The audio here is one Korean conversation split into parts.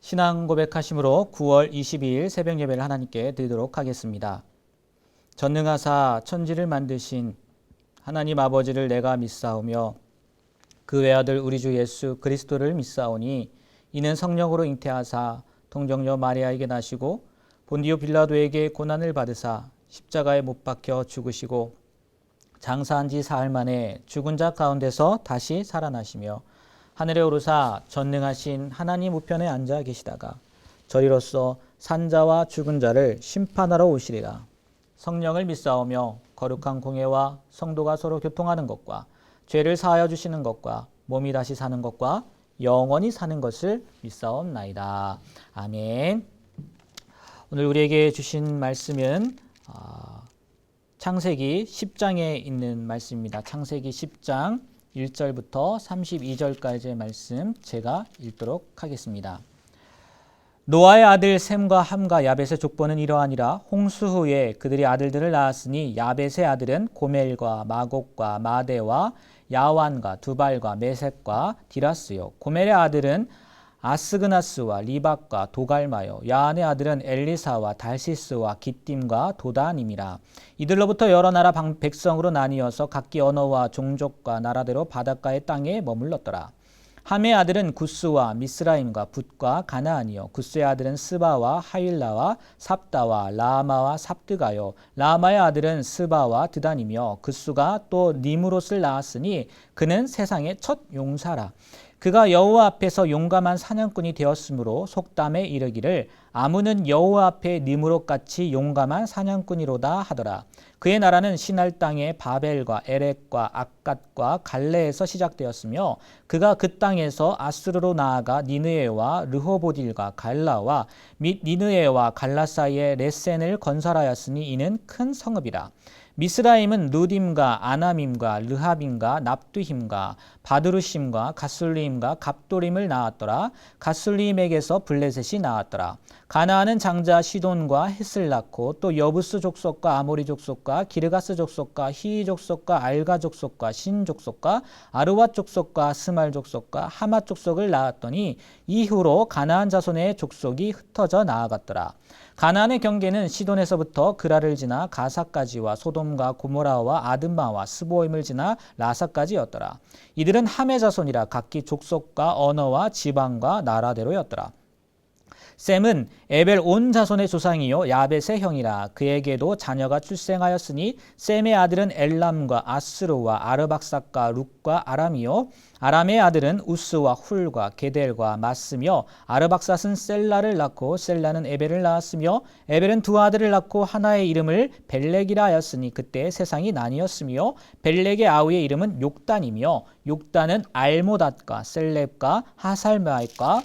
신앙 고백하심으로 9월 22일 새벽 예배를 하나님께 드리도록 하겠습니다. 전능하사 천지를 만드신 하나님 아버지를 내가 믿사오며 그 외아들 우리 주 예수 그리스도를 믿사오니 이는 성령으로 잉태하사 통정녀 마리아에게 나시고 본디오 빌라도에게 고난을 받으사 십자가에 못 박혀 죽으시고 장사한 지 사흘 만에 죽은 자 가운데서 다시 살아나시며 하늘에 오르사 전능하신 하나님 우편에 앉아 계시다가 저리로서 산자와 죽은 자를 심판하러 오시리라. 성령을 믿사오며 거룩한 공예와 성도가 서로 교통하는 것과 죄를 사하여 주시는 것과 몸이 다시 사는 것과 영원히 사는 것을 믿사옵나이다. 아멘. 오늘 우리에게 주신 말씀은 창세기 10장에 있는 말씀입니다. 창세기 10장 1절부터 32절까지의 말씀 제가 읽도록 하겠습니다. 노아의 아들 셈과 함과 야벳의 족보는 이러하니라. 홍수 후에 그들이 아들들을 낳았으니 야벳의 아들은 고멜과 마곡과 마대와 야완과 두발과 메색과 디라스요. 고멜의 아들은 아스그나스와 리박과 도갈마요. 야한의 아들은 엘리사와 달시스와 기띔과 도다님이라. 이들로부터 여러 나라 백성으로 나뉘어서 각기 언어와 종족과 나라대로 바닷가의 땅에 머물렀더라. 함의 아들은 구스와 미스라임과 붓과 가나안이요. 구스의 아들은 스바와 하윌라와 삽다와 라마와 삽드가요. 라마의 아들은 스바와 드단이며 구스가 또 니무롯을 낳았으니 그는 세상의 첫 용사라. 그가 여호와 앞에서 용감한 사냥꾼이 되었으므로 속담에 이르기를 아무는 여호와 앞에 니무롯같이 용감한 사냥꾼이로다 하더라. 그의 나라는 시날 땅의 바벨과 에렉과 악갓과 갈레에서 시작되었으며 그가 그 땅에서 아수르로 나아가 니느웨와 르호보딜과 갈라와 및 니느웨와 갈라 사이에 레센을 건설하였으니 이는 큰 성읍이라. 미스라임은 루딤과 아나밈과 르하빔과 납두힘과 바드루심과 가술림과 갑도림을 낳았더라. 가술림에게서 블레셋이 나왔더라. 가나안은 장자 시돈과 헷을 낳고 또 여부스 족속과 아모리 족속과 기르가스 족속과 히이 족속과 알가 족속과 신 족속과 아르왓 족속과 스말 족속과 하맛 족속을 낳았더니 이후로 가나안 자손의 족속이 흩어져 나아갔더라. 가나안의 경계는 시돈에서부터 그라를 지나 가사까지와 소돔과 고모라와 아드마와 스보임을 지나 라사까지였더라. 이들은 함의 자손이라 각기 족속과 언어와 지방과 나라대로였더라. 셈은 에벨 온 자손의 조상이요 야벳의 형이라. 그에게도 자녀가 출생하였으니 셈의 아들은 엘람과 아스루와 아르박삭과 룩과 아람이요 아람의 아들은 우스와 훌과 게델과 마스며 아르박삭은 셀라를 낳고 셀라는 에벨을 낳았으며 에벨은 두 아들을 낳고 하나의 이름을 벨렉이라 하였으니 그때 세상이 나뉘었으며 벨렉의 아우의 이름은 욕단이며 욕단은 알모닷과 셀렙과 하살마익과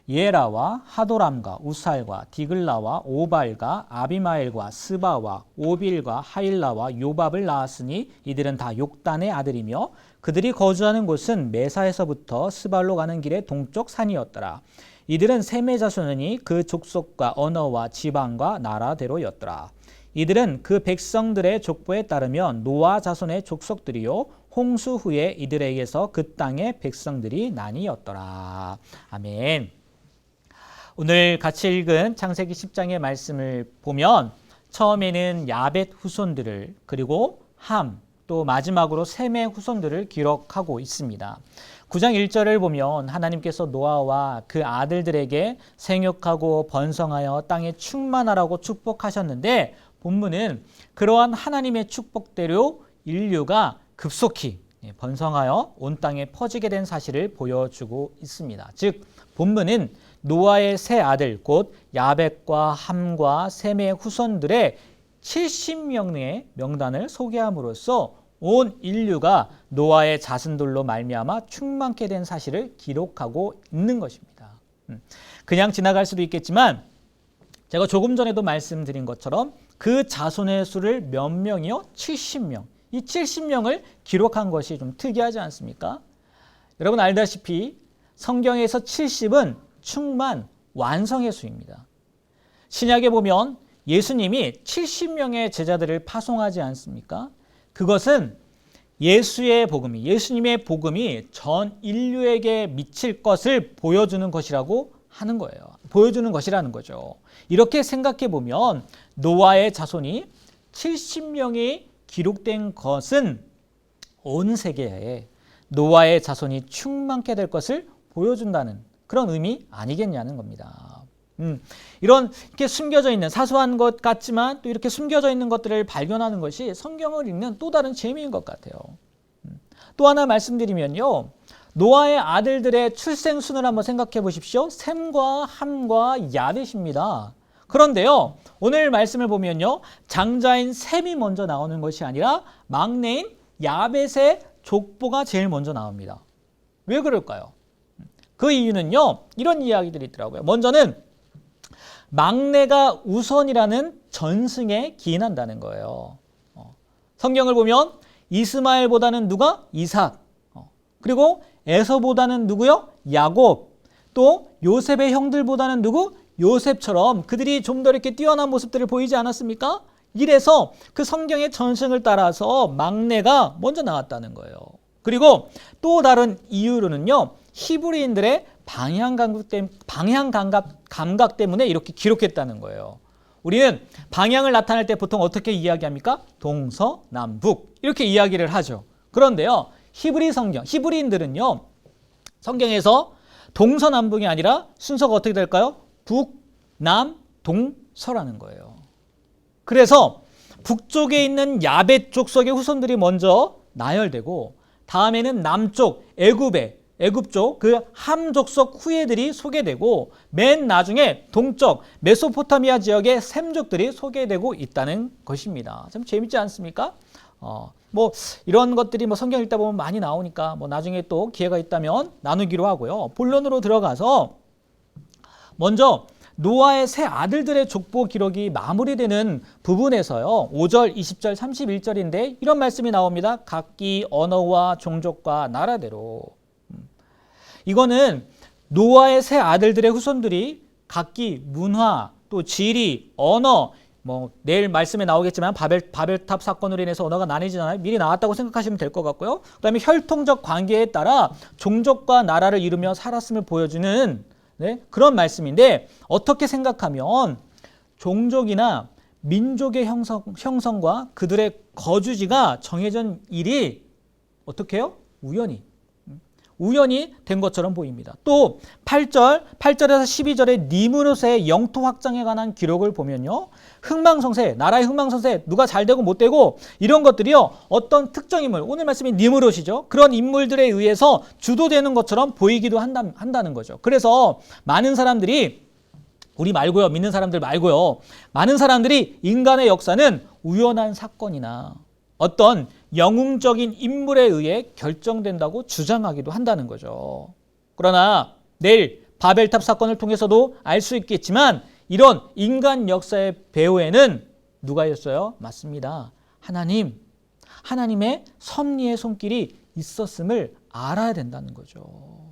예라와 하도람과 우살과 디글라와 오발과 아비마엘과 스바와 오빌과 하일라와 요밥을 낳았으니 이들은 다 욕단의 아들이며 그들이 거주하는 곳은 메사에서부터 스발로 가는 길의 동쪽 산이었더라. 이들은 셈의 자손이니 그 족속과 언어와 지방과 나라대로였더라. 이들은 그 백성들의 족보에 따르면 노아 자손의 족속들이요 홍수 후에 이들에게서 그 땅의 백성들이 나뉘었더라. 아멘. 오늘 같이 읽은 창세기 10장의 말씀을 보면 처음에는 야벳 후손들을 그리고 함 또 마지막으로 셈의 후손들을 기록하고 있습니다. 9장 1절을 보면 하나님께서 노아와 그 아들들에게 생육하고 번성하여 땅에 충만하라고 축복하셨는데 본문은 그러한 하나님의 축복대로 인류가 급속히 번성하여 온 땅에 퍼지게 된 사실을 보여주고 있습니다. 즉 본문은 노아의 세 아들 곧 야벳과 함과 셈의 후손들의 70명의 명단을 소개함으로써 온 인류가 노아의 자손들로 말미암아 충만케 된 사실을 기록하고 있는 것입니다. 그냥 지나갈 수도 있겠지만 제가 조금 전에도 말씀드린 것처럼 그 자손의 수를 몇 명이요? 70명. 이 70명을 기록한 것이 좀 특이하지 않습니까? 여러분 알다시피 성경에서 70은 충만, 완성의 수입니다. 신약에 보면 예수님이 70명의 제자들을 파송하지 않습니까? 그것은 예수님의 복음이 전 인류에게 미칠 것을 보여주는 것이라고 하는 거예요. 보여주는 것이라는 거죠. 이렇게 생각해 보면 노아의 자손이 70명이 기록된 것은 온 세계에 노아의 자손이 충만케 될 것을 보여준다는 그런 의미 아니겠냐는 겁니다. 이렇게 숨겨져 있는 사소한 것 같지만 또 이렇게 숨겨져 있는 것들을 발견하는 것이 성경을 읽는 또 다른 재미인 것 같아요. 또 하나 말씀드리면요. 노아의 아들들의 출생순을 한번 생각해 보십시오. 셈과 함과 야벳입니다. 그런데요. 오늘 말씀을 보면요. 장자인 셈이 먼저 나오는 것이 아니라 막내인 야벳의 족보가 제일 먼저 나옵니다. 왜 그럴까요? 그 이유는요. 이런 이야기들이 있더라고요. 먼저는 막내가 우선이라는 전승에 기인한다는 거예요. 성경을 보면 이스마엘보다는 누가? 이삭. 그리고 에서보다는 누구요? 야곱. 또 요셉의 형들보다는 누구? 요셉처럼 그들이 좀 더 이렇게 뛰어난 모습들을 보이지 않았습니까? 이래서 그 성경의 전승을 따라서 막내가 먼저 나왔다는 거예요. 그리고 또 다른 이유로는요. 히브리인들의 방향 감각 때문에 이렇게 기록했다는 거예요. 우리는 방향을 나타낼 때 보통 어떻게 이야기합니까? 동서남북 이렇게 이야기를 하죠. 그런데요. 히브리인들은요. 성경에서 동서남북이 아니라 순서가 어떻게 될까요? 북남동서라는 거예요. 그래서 북쪽에 있는 야벳 족속의 후손들이 먼저 나열되고 다음에는 남쪽 애굽 쪽 그 함 족속 후예들이 소개되고 맨 나중에 동쪽 메소포타미아 지역의 셈족들이 소개되고 있다는 것입니다. 참 재밌지 않습니까? 이런 것들이 성경 읽다 보면 많이 나오니까 나중에 또 기회가 있다면 나누기로 하고요. 본론으로 들어가서 먼저 노아의 세 아들들의 족보 기록이 마무리되는 부분에서요. 5절, 20절, 31절인데 이런 말씀이 나옵니다. 각기 언어와 종족과 나라대로. 이거는 노아의 세 아들들의 후손들이 각기 문화, 또 지리, 언어, 내일 말씀에 나오겠지만 바벨탑 사건으로 인해서 언어가 나뉘지잖아요. 미리 나왔다고 생각하시면 될 것 같고요. 그 다음에 혈통적 관계에 따라 종족과 나라를 이루며 살았음을 보여주는 그런 말씀인데 어떻게 생각하면 종족이나 민족의 형성과 그들의 거주지가 정해진 일이 어떻게 해요? 우연히 된 것처럼 보입니다. 또 8절에서 12절의 니므롯의 영토 확장에 관한 기록을 보면요. 나라의 흥망성쇠, 누가 잘 되고 못 되고 이런 것들이요. 어떤 특정 인물, 오늘 말씀이 니므롯이죠. 그런 인물들에 의해서 주도되는 것처럼 보이기도 한다는 거죠. 그래서 많은 사람들이 우리 말고요. 믿는 사람들 말고요. 많은 사람들이 인간의 역사는 우연한 사건이나 어떤 영웅적인 인물에 의해 결정된다고 주장하기도 한다는 거죠. 그러나 내일 바벨탑 사건을 통해서도 알 수 있겠지만 이런 인간 역사의 배후에는 누가 있었어요? 맞습니다. 하나님의 섭리의 손길이 있었음을 알아야 된다는 거죠.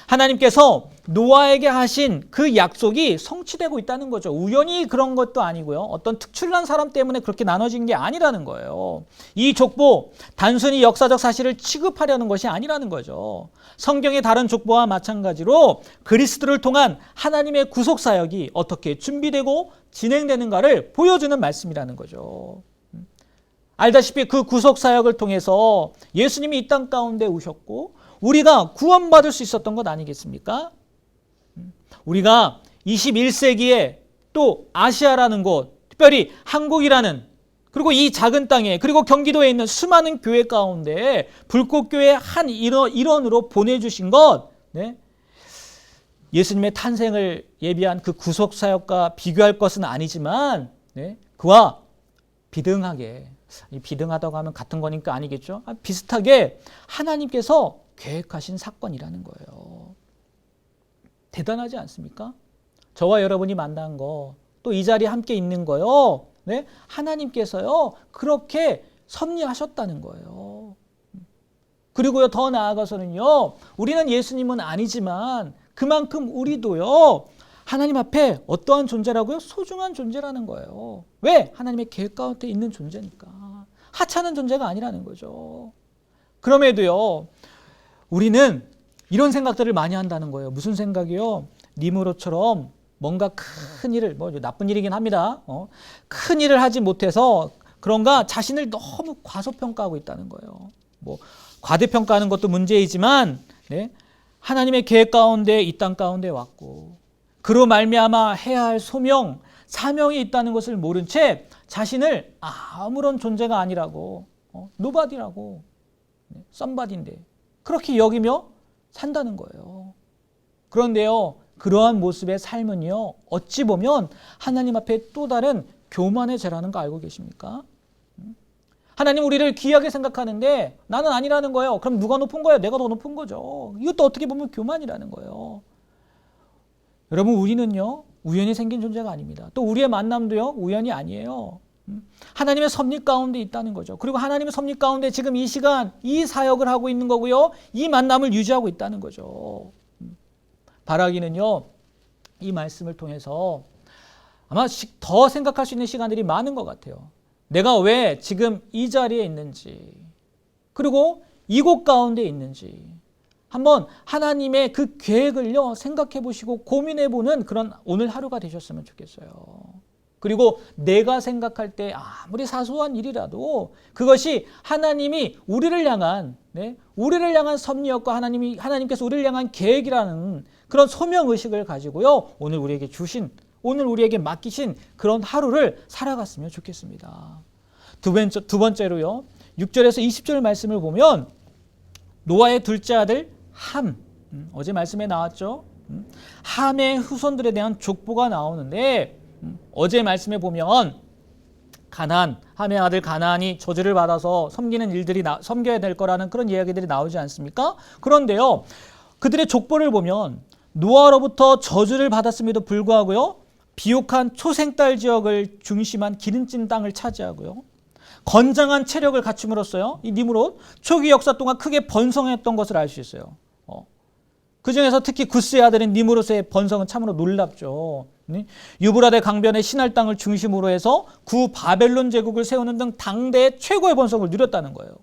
하나님께서 노아에게 하신 그 약속이 성취되고 있다는 거죠. 우연히 그런 것도 아니고요. 어떤 특출난 사람 때문에 그렇게 나눠진 게 아니라는 거예요. 이 족보, 단순히 역사적 사실을 취급하려는 것이 아니라는 거죠. 성경의 다른 족보와 마찬가지로 그리스도를 통한 하나님의 구속사역이 어떻게 준비되고 진행되는가를 보여주는 말씀이라는 거죠. 알다시피 그 구속사역을 통해서 예수님이 이 땅 가운데 오셨고 우리가 구원받을 수 있었던 것 아니겠습니까? 우리가 21세기에 또 아시아라는 곳, 특별히 한국이라는 그리고 이 작은 땅에 그리고 경기도에 있는 수많은 교회 가운데 불꽃교회의 한 일원으로 보내주신 것 예수님의 탄생을 예비한 그 구속사역과 비교할 것은 아니지만 그와 비등하다고 하면 같은 거니까 아니겠죠? 비슷하게 하나님께서 계획하신 사건이라는 거예요. 대단하지 않습니까? 저와 여러분이 만난 거, 또 이 자리에 함께 있는 거요. 하나님께서요, 그렇게 섭리하셨다는 거예요. 그리고요, 더 나아가서는요, 우리는 예수님은 아니지만 그만큼 우리도요, 하나님 앞에 어떠한 존재라고요? 소중한 존재라는 거예요. 왜? 하나님의 계획 가운데 있는 존재니까. 하찮은 존재가 아니라는 거죠. 그럼에도요, 우리는 이런 생각들을 많이 한다는 거예요. 무슨 생각이요? 니무롯처럼 뭔가 큰 일을, 뭐 나쁜 일이긴 합니다. 큰 일을 하지 못해서 그런가 자신을 너무 과소평가하고 있다는 거예요. 뭐 과대평가하는 것도 문제이지만 네, 하나님의 계획 가운데 이 땅 가운데 왔고 그로 말미암아 해야 할 소명, 사명이 있다는 것을 모른 채 자신을 아무런 존재가 아니라고, 노바디라고, 썸바디인데 그렇게 여기며 산다는 거예요. 그런데요, 그러한 모습의 삶은요, 어찌 보면 하나님 앞에 또 다른 교만의 죄라는 거 알고 계십니까? 하나님 우리를 귀하게 생각하는데 나는 아니라는 거예요. 그럼 누가 높은 거예요? 내가 더 높은 거죠. 이것도 어떻게 보면 교만이라는 거예요. 여러분, 우리는요, 우연히 생긴 존재가 아닙니다. 또 우리의 만남도요, 우연이 아니에요. 하나님의 섭리 가운데 있다는 거죠. 그리고 하나님의 섭리 가운데 지금 이 시간 이 사역을 하고 있는 거고요. 이 만남을 유지하고 있다는 거죠. 바라기는요, 이 말씀을 통해서 아마 더 생각할 수 있는 시간들이 많은 것 같아요. 내가 왜 지금 이 자리에 있는지, 그리고 이곳 가운데 있는지 한번 하나님의 그 계획을요 생각해 보시고 고민해 보는 그런 오늘 하루가 되셨으면 좋겠어요. 그리고 내가 생각할 때 아무리 사소한 일이라도 그것이 하나님이 우리를 향한 우리를 향한 섭리였고 하나님께서 우리를 향한 계획이라는 그런 소명의식을 가지고요 오늘 우리에게 주신, 오늘 우리에게 맡기신 그런 하루를 살아갔으면 좋겠습니다. 두 번째로요 6절에서 20절 말씀을 보면 노아의 둘째 아들 함, 어제 말씀에 나왔죠. 함의 후손들에 대한 족보가 나오는데 어제 말씀에 보면 함의 아들 가나안이 저주를 받아서 섬기는 일들이 섬겨야 될 거라는 그런 이야기들이 나오지 않습니까? 그런데요, 그들의 족보를 보면 노아로부터 저주를 받았음에도 불구하고요, 비옥한 초생딸 지역을 중심한 기름진 땅을 차지하고요, 건장한 체력을 갖춤으로써요, 이 니므롯 초기 역사 동안 크게 번성했던 것을 알 수 있어요. 그 중에서 특히 구스의 아들인 니므롯의 번성은 참으로 놀랍죠. 유브라데 강변의 신할 땅을 중심으로 해서 구 바벨론 제국을 세우는 등 당대의 최고의 번성을 누렸다는 거예요.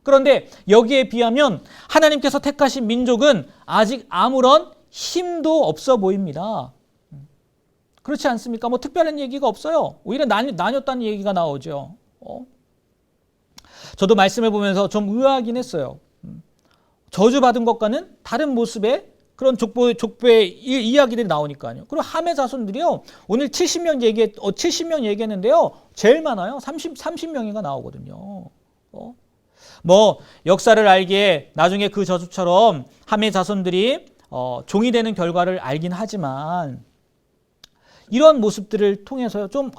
그런데 여기에 비하면 하나님께서 택하신 민족은 아직 아무런 힘도 없어 보입니다. 그렇지 않습니까? 뭐 특별한 얘기가 없어요. 오히려 나뉘었다는 얘기가 나오죠. 저도 말씀을 보면서 좀 의아하긴 했어요. 저주받은 것과는 다른 모습의 그런 족보의 이야기들이 나오니까요. 그리고 함의 자손들이요. 오늘 70명 얘기했는데요. 제일 많아요. 30명이가 나오거든요. 뭐 역사를 알기에 나중에 그 저주처럼 함의 자손들이 종이 되는 결과를 알긴 하지만 이런 모습들을 통해서요. 좀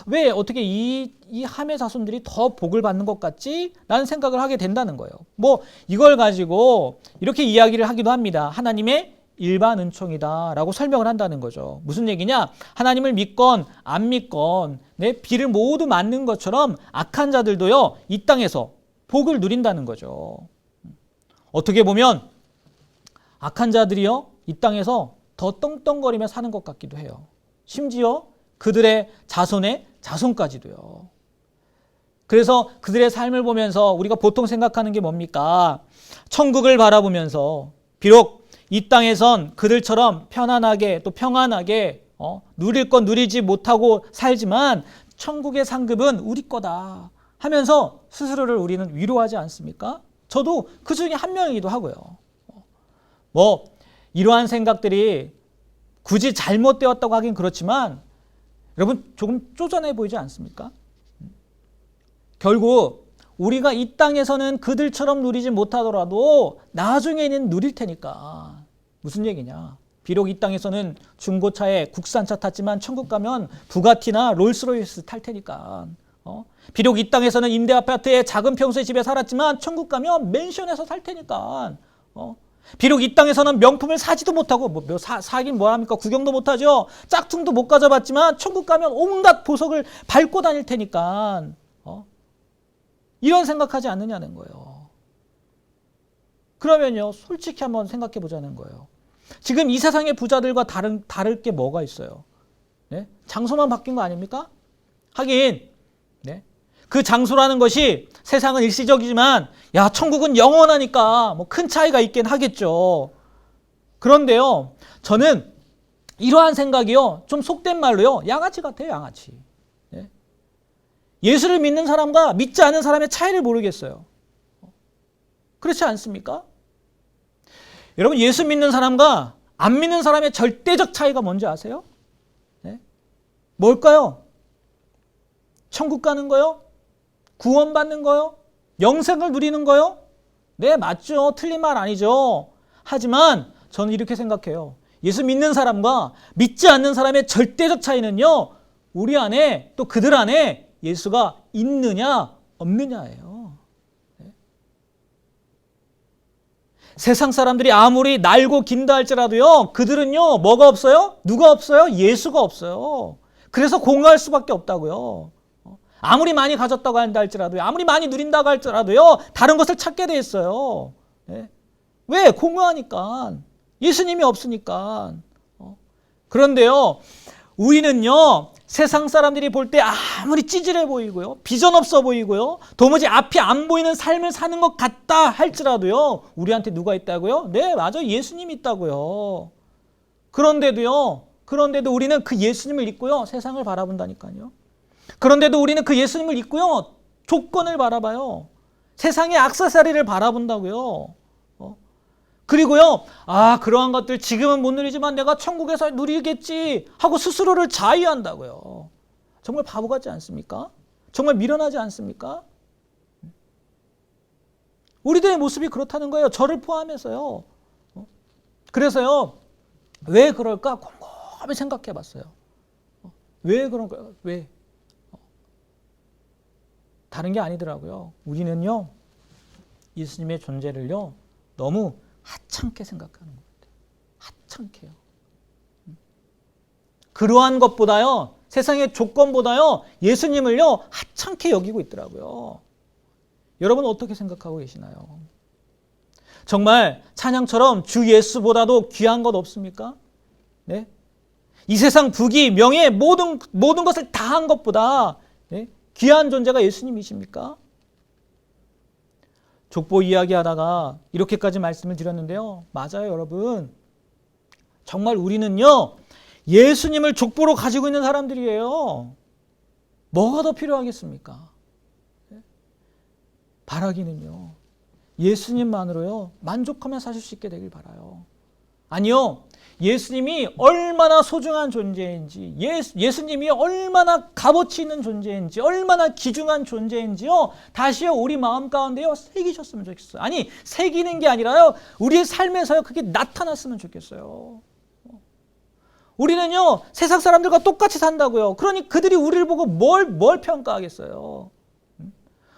왜 어떻게 이 함의 자손들이 더 복을 받는 것 같지? 라는 생각을 하게 된다는 거예요. 뭐 이걸 가지고 이렇게 이야기를 하기도 합니다. 하나님의 일반 은총이다 라고 설명을 한다는 거죠. 무슨 얘기냐? 하나님을 믿건 안 믿건 비를 모두 맞는 것처럼 악한 자들도요 이 땅에서 복을 누린다는 거죠. 어떻게 보면 악한 자들이요 이 땅에서 더 떵떵거리며 사는 것 같기도 해요. 심지어 그들의 자손의 자손까지도요. 그래서 그들의 삶을 보면서 우리가 보통 생각하는 게 뭡니까? 천국을 바라보면서 비록 이 땅에선 그들처럼 편안하게 또 평안하게 누릴 건 누리지 못하고 살지만 천국의 상급은 우리 거다 하면서 스스로를 우리는 위로하지 않습니까? 저도 그 중에 한 명이기도 하고요. 뭐 이러한 생각들이 굳이 잘못되었다고 하긴 그렇지만 여러분 조금 쪼잔해 보이지 않습니까? 결국 우리가 이 땅에서는 그들처럼 누리지 못하더라도 나중에는 누릴 테니까. 무슨 얘기냐? 비록 이 땅에서는 중고차에 국산차 탔지만 천국 가면 부가티나 롤스로이스 탈 테니까. 비록 이 땅에서는 임대 아파트에 작은 평수의 집에 살았지만 천국 가면 맨션에서 살 테니까. 비록 이 땅에서는 명품을 사지도 못하고 사긴 뭐합니까? 구경도 못하죠. 짝퉁도 못 가져봤지만 천국 가면 온갖 보석을 밟고 다닐 테니까 이런 생각하지 않느냐는 거예요. 그러면요 솔직히 한번 생각해 보자는 거예요. 지금 이 세상의 부자들과 다를 게 뭐가 있어요? 네? 장소만 바뀐 거 아닙니까? 하긴 그 장소라는 것이 세상은 일시적이지만 야 천국은 영원하니까 뭐 큰 차이가 있긴 하겠죠. 그런데요 저는 이러한 생각이요, 좀 속된 말로요, 양아치 같아요, 양아치. 예? 예수를 믿는 사람과 믿지 않는 사람의 차이를 모르겠어요. 그렇지 않습니까? 여러분, 예수 믿는 사람과 안 믿는 사람의 절대적 차이가 뭔지 아세요? 네? 뭘까요? 천국 가는 거요? 구원받는 거요? 영생을 누리는 거요? 네, 맞죠. 틀린 말 아니죠. 하지만 저는 이렇게 생각해요. 예수 믿는 사람과 믿지 않는 사람의 절대적 차이는요, 우리 안에, 또 그들 안에 예수가 있느냐 없느냐예요. 네? 세상 사람들이 아무리 날고 긴다 할지라도요, 그들은요, 뭐가 없어요? 누가 없어요? 예수가 없어요. 그래서 공허할 수밖에 없다고요. 아무리 많이 가졌다고 한다 할지라도요, 아무리 많이 누린다고 할지라도요, 다른 것을 찾게 돼 있어요. 네? 왜? 공허하니까. 예수님이 없으니까. 그런데요, 우리는요, 세상 사람들이 볼 때 아무리 찌질해 보이고요, 비전 없어 보이고요, 도무지 앞이 안 보이는 삶을 사는 것 같다 할지라도요, 우리한테 누가 있다고요? 네, 맞아요. 예수님이 있다고요. 그런데도 우리는 그 예수님을 잊고요, 세상을 바라본다니까요. 그런데도 우리는 그 예수님을 잊고요, 조건을 바라봐요. 세상의 액세서리를 바라본다고요. 그리고요, 그러한 것들 지금은 못 누리지만 내가 천국에서 누리겠지 하고 스스로를 자의한다고요. 정말 바보 같지 않습니까? 정말 미련하지 않습니까? 우리들의 모습이 그렇다는 거예요. 저를 포함해서요. 그래서요, 왜 그럴까 곰곰이 생각해 봤어요. 왜 그런가요? 왜? 다른 게 아니더라고요. 우리는요, 예수님의 존재를요, 너무 하찮게 생각하는 것 같아요. 하찮게요. 그러한 것보다요, 세상의 조건보다요, 예수님을요, 하찮게 여기고 있더라고요. 여러분 어떻게 생각하고 계시나요? 정말 찬양처럼 주 예수보다도 귀한 것 없습니까? 네? 이 세상 부귀, 명예, 모든 것을 다 한 것보다 네? 귀한 존재가 예수님이십니까? 족보 이야기하다가 이렇게까지 말씀을 드렸는데요. 맞아요, 여러분. 정말 우리는요, 예수님을 족보로 가지고 있는 사람들이에요. 뭐가 더 필요하겠습니까? 바라기는요, 예수님만으로요, 만족하며 사실 수 있게 되길 바라요. 아니요, 예수님이 얼마나 소중한 존재인지, 예수님이 얼마나 값어치 있는 존재인지, 얼마나 귀중한 존재인지요, 다시요, 우리 마음 가운데요, 새기셨으면 좋겠어요. 아니, 새기는 게 아니라요, 우리의 삶에서요, 그게 나타났으면 좋겠어요. 우리는요, 세상 사람들과 똑같이 산다고요. 그러니 그들이 우리를 보고 뭘 평가하겠어요.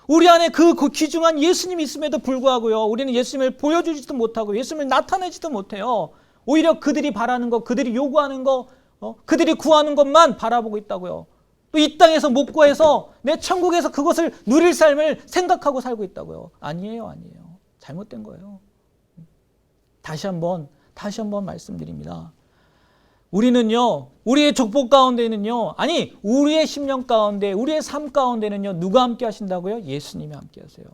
우리 안에 그 귀중한 예수님이 있음에도 불구하고요, 우리는 예수님을 보여주지도 못하고 예수님을 나타내지도 못해요. 오히려 그들이 바라는 것, 그들이 요구하는 것, 그들이 구하는 것만 바라보고 있다고요. 또 이 땅에서 못 구해서 내 천국에서 그것을 누릴 삶을 생각하고 살고 있다고요. 아니에요. 잘못된 거예요. 다시 한번 말씀드립니다. 우리는요, 우리의 족보 가운데는요, 아니, 우리의 심령 가운데, 우리의 삶 가운데는요, 누가 함께 하신다고요? 예수님이 함께 하세요.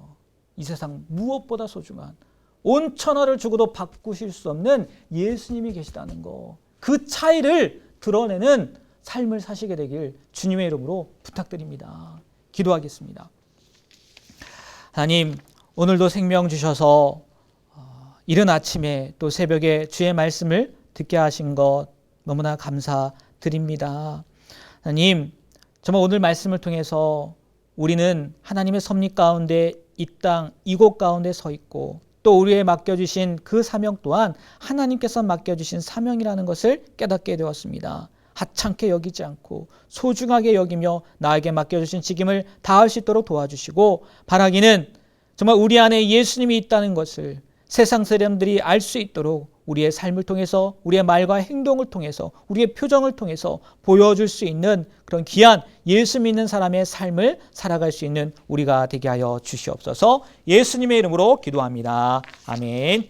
이 세상 무엇보다 소중한, 온 천하를 주고도 바꾸실 수 없는 예수님이 계시다는 거, 그 차이를 드러내는 삶을 사시게 되길 주님의 이름으로 부탁드립니다. 기도하겠습니다. 하나님, 오늘도 생명 주셔서 이른 아침에 또 새벽에 주의 말씀을 듣게 하신 것 너무나 감사드립니다. 하나님, 정말 오늘 말씀을 통해서 우리는 하나님의 섭리 가운데 이 땅, 이곳 가운데 서 있고 또 우리에 맡겨주신 그 사명 또한 하나님께서 맡겨주신 사명이라는 것을 깨닫게 되었습니다. 하찮게 여기지 않고 소중하게 여기며 나에게 맡겨주신 직임을 다할 수 있도록 도와주시고, 바라기는 정말 우리 안에 예수님이 있다는 것을 세상 사람들이 알 수 있도록 우리의 삶을 통해서, 우리의 말과 행동을 통해서, 우리의 표정을 통해서 보여줄 수 있는 그런 귀한 예수 믿는 사람의 삶을 살아갈 수 있는 우리가 되게 하여 주시옵소서. 예수님의 이름으로 기도합니다. 아멘.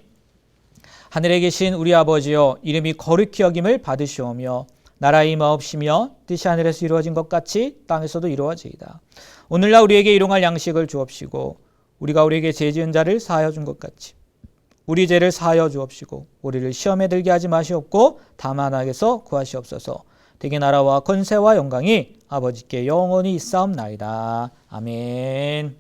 하늘에 계신 우리 아버지여, 이름이 거룩히 여김을 받으시오며 나라의 임하옵시며 뜻이 하늘에서 이루어진 것 같이 땅에서도 이루어지이다. 오늘날 우리에게 일용할 양식을 주옵시고 우리가 우리에게 죄 지은 자를 사하여 준 것 같이 우리 죄를 사하여 주옵시고 우리를 시험에 들게 하지 마시옵고 다만 악에서 구하시옵소서. 대개 나라와 권세와 영광이 아버지께 영원히 있사옵나이다. 아멘.